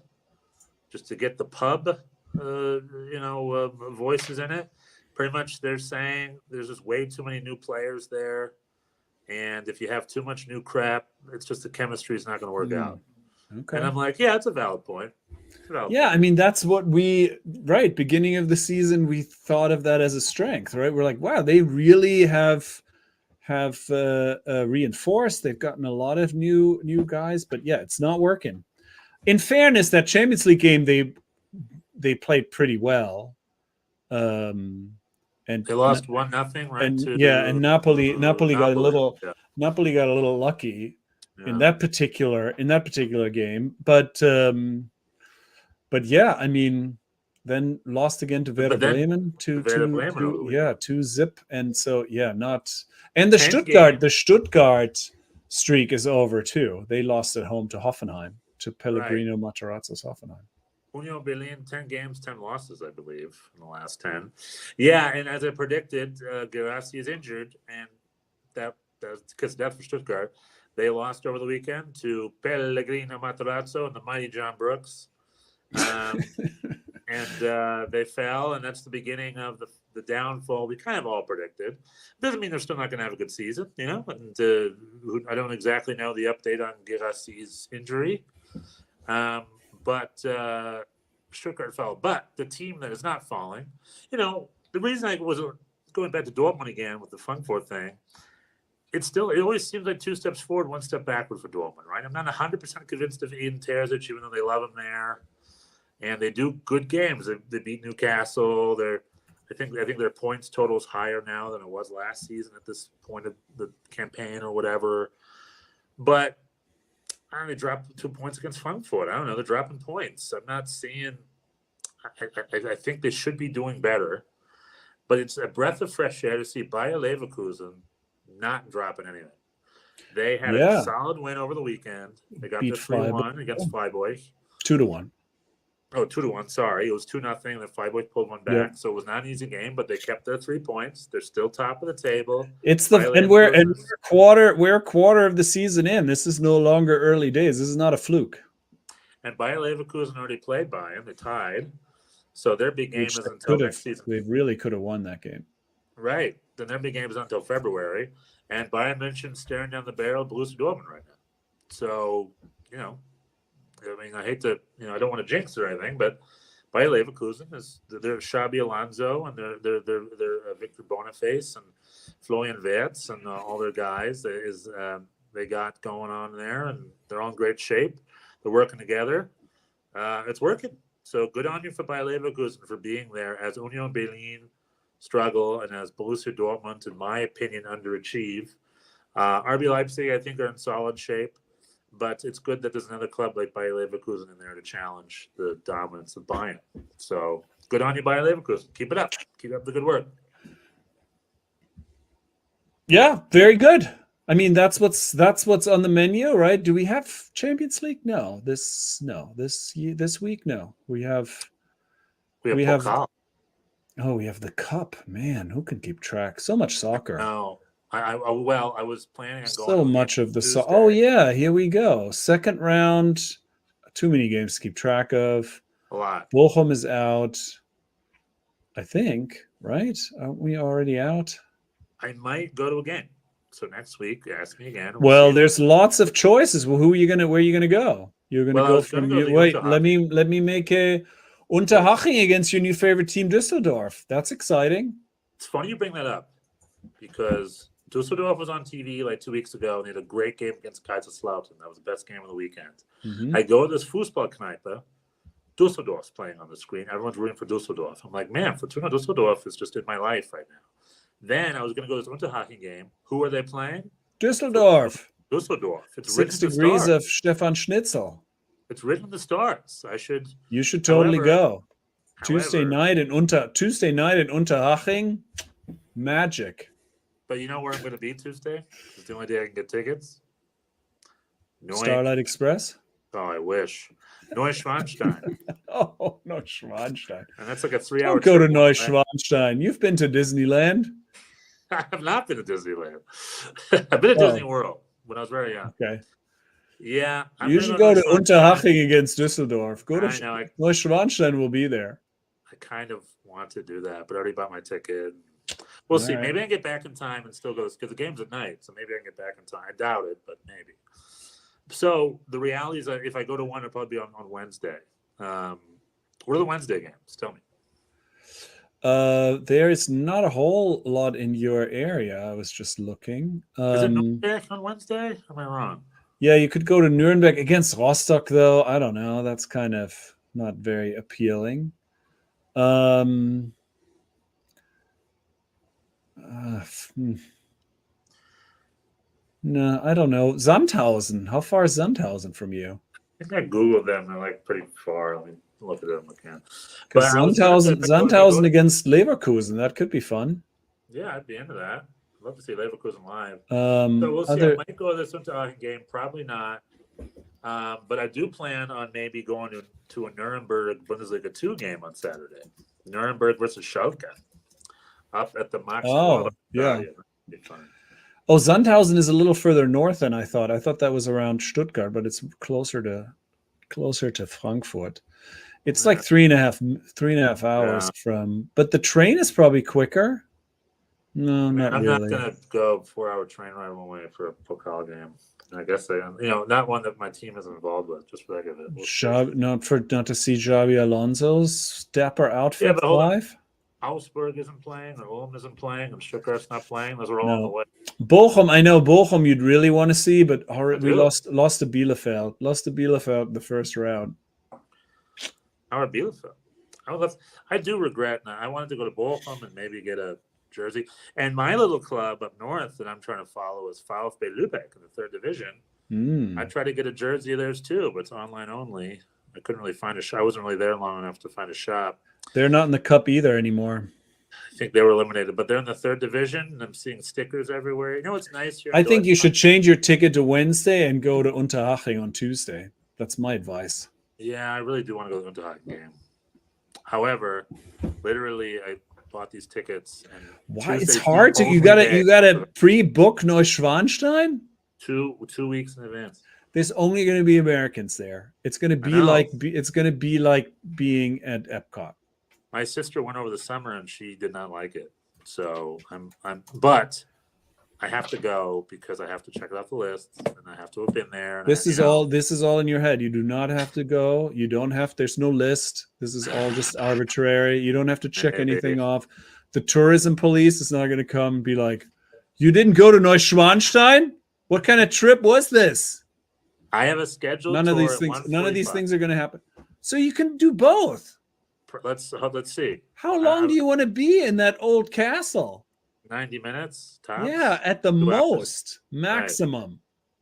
just to get the pub, voices in it. Pretty much, they're saying there's just way too many new players there, and if you have too much new crap, it's just the chemistry is not going to work out. Okay. And I'm like, yeah, it's a valid point. Yeah, I mean that's what beginning of the season we thought of that as a strength, right? We're like, wow, they really have reinforced. They've gotten a lot of new guys, but yeah, it's not working. In fairness, that Champions League game they played pretty well, and they lost 1-0, right? And Napoli got a little lucky in that particular game, but yeah, I mean, then lost again to Werder Bremen 2-0, and so yeah, not. And the Stuttgart streak is over too. They lost at home to Hoffenheim, to Pellegrino Materazzo's Hoffenheim. Union Berlin, 10 games, 10 losses, I believe, in the last 10. Yeah, and as I predicted, Guirassy is injured, and that's because that's for Stuttgart. They lost over the weekend to Pellegrino Materazzo and the mighty John Brooks. And they fell, and that's the beginning of the downfall we kind of all predicted. Doesn't mean they're still not going to have a good season, you know. And I don't exactly know the update on Guirassy's injury, but Stuttgart fell. But the team that is not falling, you know, the reason I was going back to Dortmund again with the Frankfurt thing, it always seems like 2 steps forward, 1 step backward for Dortmund, right? I'm not 100% convinced of Eden Terzic, even though they love him there. And they do good games. They beat Newcastle. I think their points total is higher now than it was last season at this point of the campaign or whatever. But I don't know, they dropped 2 points against Frankfurt. I don't know. They're dropping points. I'm not seeing. I think they should be doing better. But it's a breath of fresh air to see Bayer Leverkusen not dropping anything. They had a solid win over the weekend. They got the 3-1 against Freiburg. 2-1. Oh, 2-1. Sorry, it was 2-0. Then Freiburg pulled one back, so it was not an easy game. But they kept their 3 points. They're still top of the table. We're a quarter of the season in. This is no longer early days. This is not a fluke. And Bayer Leverkusen already played Bayern. They tied, so their big game is until next season. They really could have won that game. Right. Then their big game is until February, and Bayern München staring down the barrel of Borussia Dortmund right now. So I mean, I hate to, I don't want to jinx or anything, but Bayer Leverkusen they're Xabi Alonso and they're Victor Boniface and Florian Wirtz and all their guys they got going on there, and they're all in great shape. They're working together. It's working. So good on you for Bayer Leverkusen for being there as Union Berlin struggle and as Borussia Dortmund, in my opinion, underachieve. RB Leipzig, I think, are in solid shape. But it's good that there's another club like Bayer Leverkusen in there to challenge the dominance of Bayern. So good on you, Bayer Leverkusen. Keep it up. Keep up the good work. Yeah, very good. I mean, that's what's on the menu, right? Do we have Champions League? No. This week, no. We have. We have the Cup. Man, who can keep track? So much soccer. No. I was planning on going. So much of the oh yeah, here we go. Second round, too many games to keep track of. A lot. Bochum is out, I think. Right? Aren't we already out? I might go to a game. So next week, ask me again. Well, there's lots of choices. Well, where are you gonna go? You're gonna go from wait. Let me make a Unterhaching against your new favorite team, Düsseldorf. That's exciting. It's funny you bring that up because Düsseldorf was on TV like 2 weeks ago, and they had a great game against Kaiserslautern. That was the best game of the weekend. Mm-hmm. I go to this Fußball-Kneipe. Düsseldorf's playing on the screen. Everyone's rooting for Düsseldorf. I'm like, man, Fortuna Düsseldorf is just in my life right now. Then I was going to go to this Unterhaching game. Who are they playing? Düsseldorf. It's 6 degrees of Stefan Schnitzel. It's written in the stars. You should totally go. Tuesday However, night in Unterhaching, magic. But you know where I'm going to be Tuesday? It's the only day I can get tickets. Starlight Express. Oh, I wish. Neuschwanstein. Oh, Neuschwanstein. And that's like a 3-hour Don't go to trip. Neuschwanstein. You've been to Disneyland. I have not been to Disneyland. I've been to Disney World when I was very young. Okay. Yeah. You should go to Unterhaching against Düsseldorf. Go to I know. Neuschwanstein will be there. I kind of want to do that, but I already bought my ticket. We'll see. Right. Maybe I can get back in time and still go because the game's at night, so maybe I can get back in time. I doubt it, but maybe. So the reality is that if I go to one, it'll probably be on Wednesday. What are the Wednesday games? Tell me. There is not a whole lot in your area. I was just looking. Is it Nuremberg on Wednesday? Am I wrong? Yeah, you could go to Nuremberg against Rostock, though. I don't know. That's kind of not very appealing. No, I don't know. Sandhausen. How far is Sandhausen from you? I think I Googled them. They're like pretty far. Let me look at them again. Because Sandhausen against Leverkusen, that could be fun. Yeah, I'd be into that. I'd love to see Leverkusen live. So we'll see. I might go to this Unterhaching game. Probably not. But I do plan on maybe going to a Nuremberg Bundesliga 2 game on Saturday. Nuremberg versus Schalke. Up at the Max. Oh, yeah. That'd be fun. Oh, Sandhausen is a little further north than I thought. I thought that was around Stuttgart, but it's closer to Frankfurt. It's like 3.5 hours from. But the train is probably quicker. No, I'm not not really. gonna go 4-hour train ride one way for a Pokal game. I guess not one that my team is involved with, just for the heck of it. Not to see Xabi Alonso's dapper outfit live. Augsburg isn't playing, or Ulm isn't playing, and Stuttgart's not playing. Those are all on the way. Bochum, I know Bochum you'd really want to see, but we lost to Bielefeld. Lost to Bielefeld in the first round. How are Bielefeld? I do regret. I wanted to go to Bochum and maybe get a jersey. And my little club up north that I'm trying to follow is VfB Lübeck in the 3rd division. I tried to get a jersey of theirs too, but it's online only. I couldn't really find a shop. I wasn't really there long enough to find a shop. They're not in the cup either anymore. I think they were eliminated, but they're in the 3rd division, and I'm seeing stickers everywhere. You know what's nice here? I think you should change your ticket to Wednesday and go to Unterhaching on Tuesday. That's my advice. Yeah, I really do want to go to the Unterhaching game. However, literally, I bought these tickets. And why? It's hard to. You gotta pre-book Neuschwanstein 2 weeks in advance. There's only going to be Americans there. It's going to be like being at Epcot. My sister went over the summer and she did not like it. So but I have to go because I have to check it off the list and I have to have been there. This is all in your head. You do not have to go. You don't have. There's no list. This is all just arbitrary. You don't have to check anything off. The tourism police is not going to come and be like, "You didn't go to Neuschwanstein? What kind of trip was this?" I have a scheduled. None of these things are going to happen. So you can do both. Let's see. How long do you want to be in that old castle? 90 minutes tops. Yeah, at the most, maximum. Right.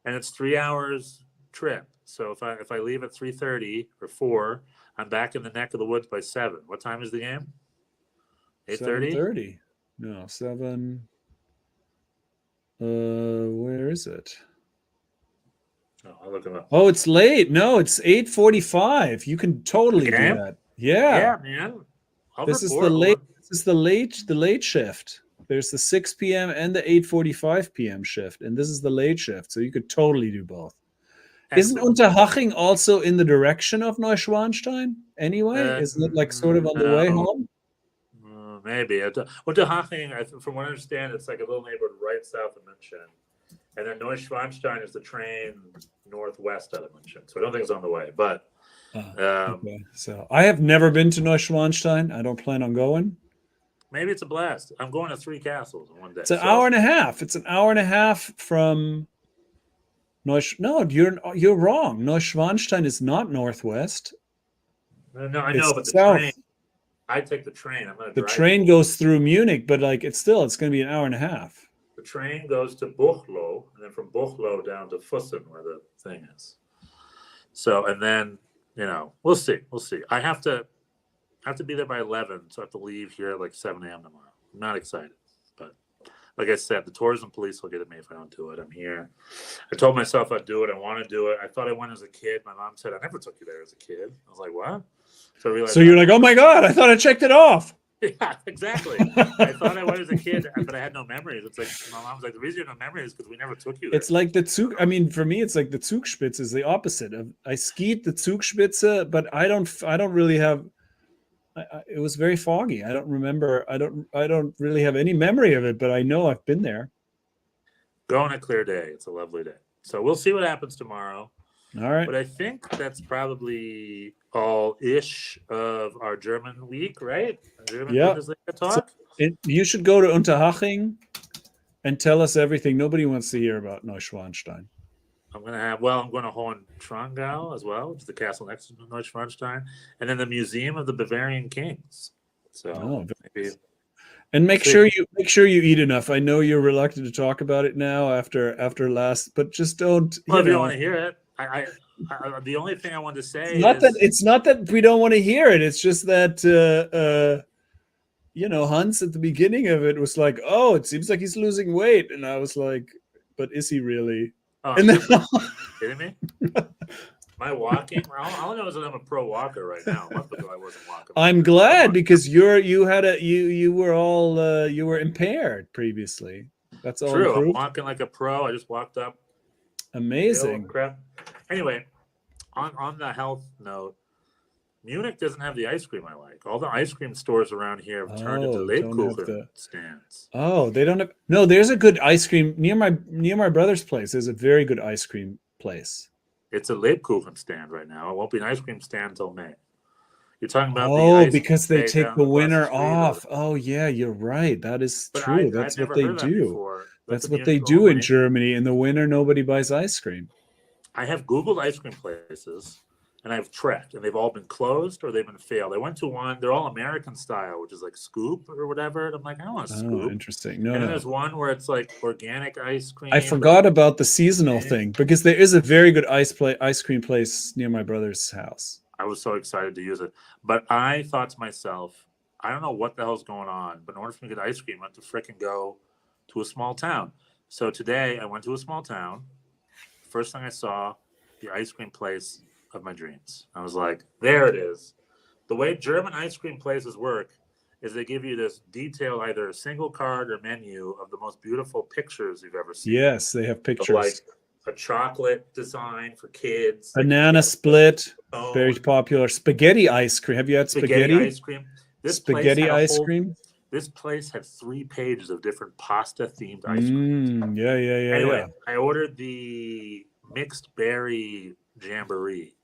And it's 3 hours trip. So if I leave at 3:30 or 4, I'm back in the neck of the woods by 7. What time is the game? 8:30. 7:30. No, 7. Where is it? Oh, I'll look it up. Oh, it's late. No, it's 8:45. You can totally do that. Yeah, man. This is the late shift. There's the 6 p.m. and the 8:45 p.m. shift, and this is the late shift. So you could totally do both. Isn't Unterhaching also in the direction of Neuschwanstein anyway? Isn't it like sort of on the way home? Maybe. Unterhaching, from what I understand, it's like a little neighborhood right south of München. And then Neuschwanstein is the train northwest out of München. So I don't think it's on the way. But okay. So I have never been to Neuschwanstein. I don't plan on going. Maybe it's a blast. I'm going to 3 castles in one day. It's an hour and a half. It's an hour and a half from No, you're wrong. Neuschwanstein is not northwest. No, I know, but the south. train. I take the train. I'm going to The drive. train goes through Munich, but it's going to be an hour and a half. The train goes to Buchloe, and then from Buchloe down to Füssen, where the thing is. So, and then we'll see. I have to. I have to be there by 11, so I have to leave here at like 7 a.m. tomorrow. I'm not excited, but like I said, the tourism police will get at me if I don't do it. I'm here. I told myself I'd do it. I want to do it. I thought I went as a kid. My mom said, I never took you there as a kid. I was like, what? So I realized. So you're like, oh my God, I thought I checked it off. Yeah, exactly. I thought I went as a kid, but I had no memories. It's like my mom's like, the reason you have no memories is because we never took you there. It's like the Zug. I mean, for me, it's like the Zugspitze is the opposite. I skied the Zugspitze, but I don't really have. It was very foggy. I don't remember. I don't really have any memory of it, but I know I've been there. Go on a clear day. It's a lovely day. So we'll see what happens tomorrow. All right. But I think that's probably all-ish of our German week, right? German Yeah. Bundesliga talk. You should go to Unterhaching and tell us everything. Nobody wants to hear about Neuschwanstein. I'm going to Hohentrangau as well, which is the castle next to Neuschwanstein, and then the Museum of the Bavarian Kings. So maybe. And make sure you eat enough. I know you're reluctant to talk about it now after last, but just don't. Well, if you don't want to hear it, I the only thing I wanted to say it's not that we don't want to hear it. It's just that Hans at the beginning of it was like, "Oh, it seems like he's losing weight," and I was like, "But is he really?" Oh, and then kidding me? Am I walking? All I know is that I'm a pro walker right now. A month ago, I wasn't walking. I'm glad because you were impaired previously. That's all true. improved. I'm walking like a pro. I just walked up. Amazing. Crap. Anyway, on the health note, Munich doesn't have the ice cream I like. All the ice cream stores around here have turned into Lebkuchen stands. Oh, they don't have. No, there's a good ice cream near my brother's place. There's a very good ice cream place. It's a Lebkuchen stand right now. It won't be an ice cream stand until May. You're talking about the ice because they take the winter off. Or... Oh yeah, you're right. That is true. That's what they do. That's what they do in Germany. In the winter, nobody buys ice cream. I have Googled ice cream places, and I've trekked, and they've all been closed or they've been failed. I went to one; they're all American style, which is like Scoop or whatever. And I'm like, I don't want a Scoop. Oh, interesting. No, and then there's one where it's like organic ice cream. I forgot about the seasonal thing because there is a very good ice cream place near my brother's house. I was so excited to use it, but I thought to myself, I don't know what the hell's going on, but in order for me to get ice cream, I have to frickin' go to a small town. So today I went to a small town. First thing I saw, the ice cream place of my dreams. I was like, there it is. The way German ice cream places work is they give you this detailed, either a single card or menu of the most beautiful pictures you've ever seen. Yes, they have pictures. Like a chocolate design for kids. Banana split, very popular. Spaghetti ice cream. Have you had spaghetti ice cream? Spaghetti ice cream? This place had 3 pages of different pasta-themed ice cream. Yeah. Anyway, I ordered the mixed berry jamboree,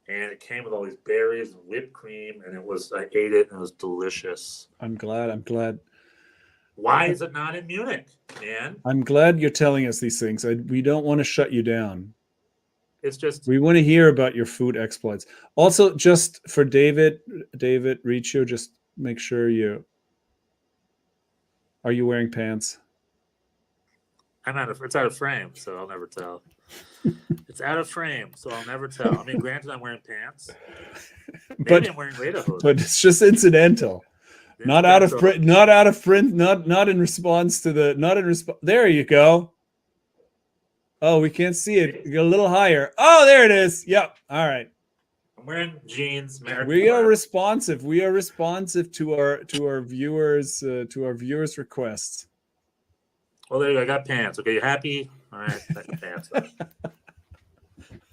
and it came with all these berries and whipped cream, and I ate it, and it was delicious. I'm glad. Why is it not in Munich, man? I'm glad you're telling us these things. We don't want to shut you down. It's just we want to hear about your food exploits. Also, just for David Riccio, just make sure are you wearing pants? It's out of frame, so I'll never tell. It's out of frame, so I'll never tell. I mean, granted, I'm wearing pants. Maybe I'm wearing lederhosen. But it's just incidental. Not out of print. Not out of print. Not in response to the. Not in response. There you go. Oh, we can't see it. You go a little higher. Oh, there it is. Yep. All right. I'm wearing jeans. We are responsive. We are responsive to our viewers requests. Well, there you go. I got pants. Okay, you happy? All right, I got pants on.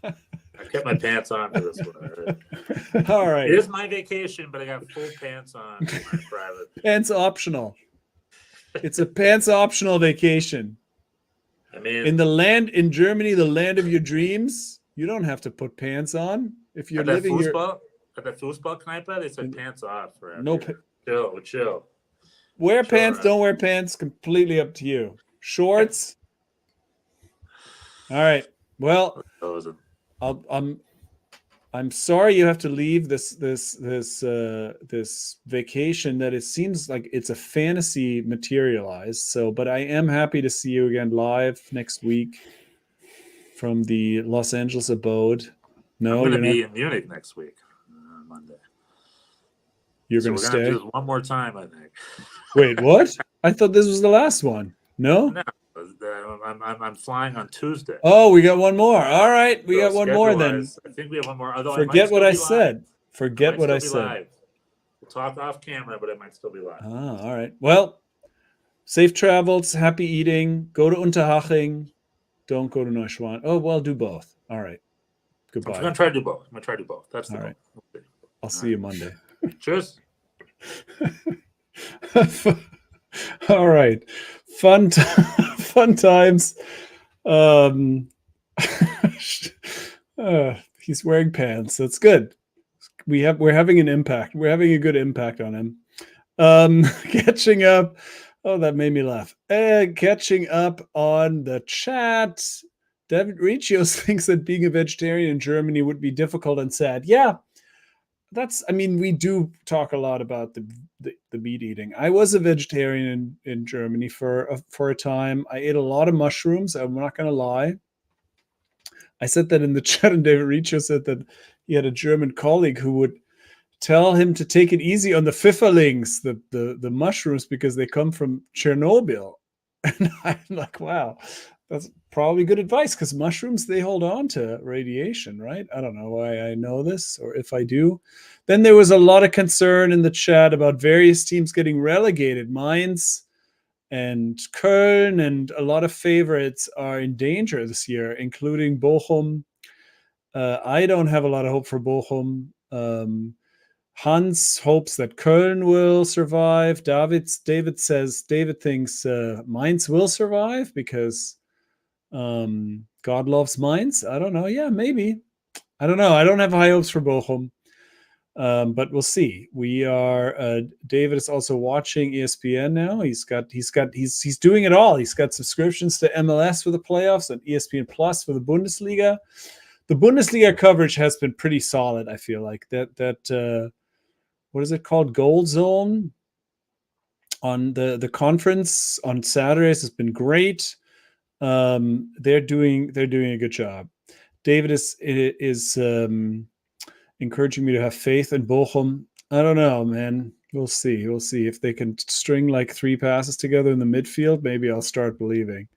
I kept my pants on for this one. All right. It is my vacation, but I got full pants on for my private. Pants optional. It's a pants optional vacation. I mean, in Germany, the land of your dreams, you don't have to put pants on if you're living here. At the Fußball Kneipe, they said pants off. Chill. Wear pants, don't wear pants, completely up to you. Shorts. All right. Well, I'm sorry you have to leave this vacation that it seems like it's a fantasy materialized. So, but I am happy to see you again live next week from the Los Angeles abode. No, I'm going to be in Munich next week, Monday. You're So going to we're gonna stay? do this one more time, I think. Wait, what? I thought this was the last one. No? No, I'm flying on Tuesday. Oh, we got one more. All right, we So got one more then. schedule-wise, I think we have one more. Although Forget what I said. I Forget might what still I be said. live. We'll talk off camera, but it might still be live. Ah, all right. Well, safe travels, happy eating. Go to Unterhaching. Don't go to Neuschwanstein. Oh, well, do both. All right. I'm Goodbye. gonna try to do both. That's the All goal. right. Okay. I'll see you Monday. Cheers. All right. Fun times. He's wearing pants. That's good. We're having an impact. We're having a good impact on him. Catching up. Oh, that made me laugh. Catching up on the chat. David Riccios thinks that being a vegetarian in Germany would be difficult and sad. Yeah, we do talk a lot about the meat eating. I was a vegetarian in Germany for a time. I ate a lot of mushrooms. I'm not going to lie. I said that in the chat, and David Riccio said that he had a German colleague who would tell him to take it easy on the Pfifferlings, the mushrooms, because they come from Chernobyl. And I'm like, wow, that's probably good advice, because mushrooms, they hold on to radiation, right? I don't know why I know this, or if I do. Then there was a lot of concern in the chat about various teams getting relegated. Mainz and Köln and a lot of favorites are in danger this year, including Bochum. I don't have a lot of hope for Bochum. Hans hopes that Köln will survive. David thinks Mainz will survive because God loves Mainz. I don't know. Yeah, maybe. I don't know. I don't have high hopes for Bochum. But we'll see. We are. David is also watching ESPN now. He's doing it all. He's got subscriptions to MLS for the playoffs and ESPN Plus for the Bundesliga. The Bundesliga coverage has been pretty solid. I feel like that. What is it called? Gold Zone on the conference on Saturdays has been great. They're doing a good job. David is encouraging me to have faith in Bochum. I don't know, man. We'll see. We'll see if they can string like 3 passes together in the midfield. Maybe I'll start believing.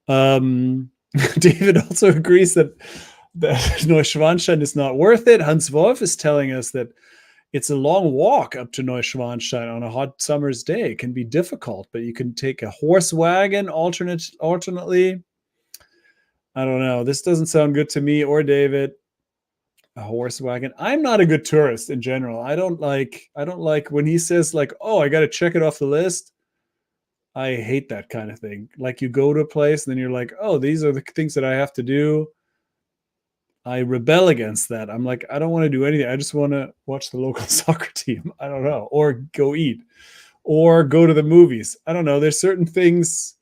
David also agrees that Neuschwanstein is not worth it. Hans Wolf is telling us that it's a long walk up to Neuschwanstein on a hot summer's day. It can be difficult, but you can take a horse wagon alternately. I don't know. This doesn't sound good to me or David. A horse wagon. I'm not a good tourist in general. I don't like when he says like, oh, I got to check it off the list. I hate that kind of thing. Like you go to a place and then you're like, oh, these are the things that I have to do. I rebel against that. I'm like, I don't want to do anything. I just want to watch the local soccer team. I don't know. Or go eat. Or go to the movies. I don't know. There's certain things.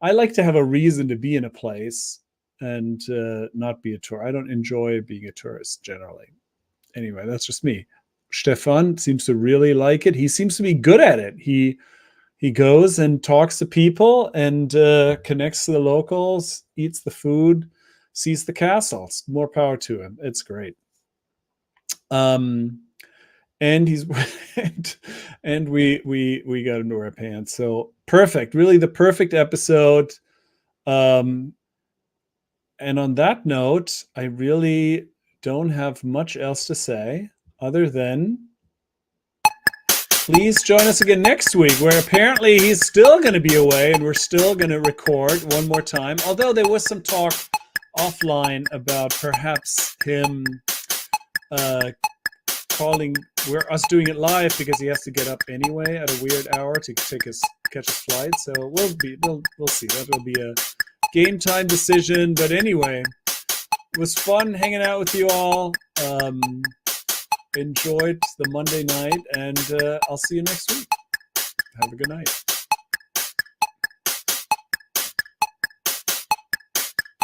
I like to have a reason to be in a place and not be a tourist. I don't enjoy being a tourist generally. Anyway, that's just me. Stefan seems to really like it. He seems to be good at it. He goes and talks to people and connects to the locals, eats the food, sees the castles. More power to him. It's great. And he's and we got him to wear pants. So perfect. Really the perfect episode. And on that note, I really don't have much else to say other than please join us again next week, where apparently he's still going to be away and we're still going to record one more time. Although there was some talk offline about perhaps him us doing it live because he has to get up anyway at a weird hour to catch his flight. So we'll see. That will be a game time decision. But anyway, it was fun hanging out with you all. Enjoyed the Monday night, and I'll see you next week. Have a good night.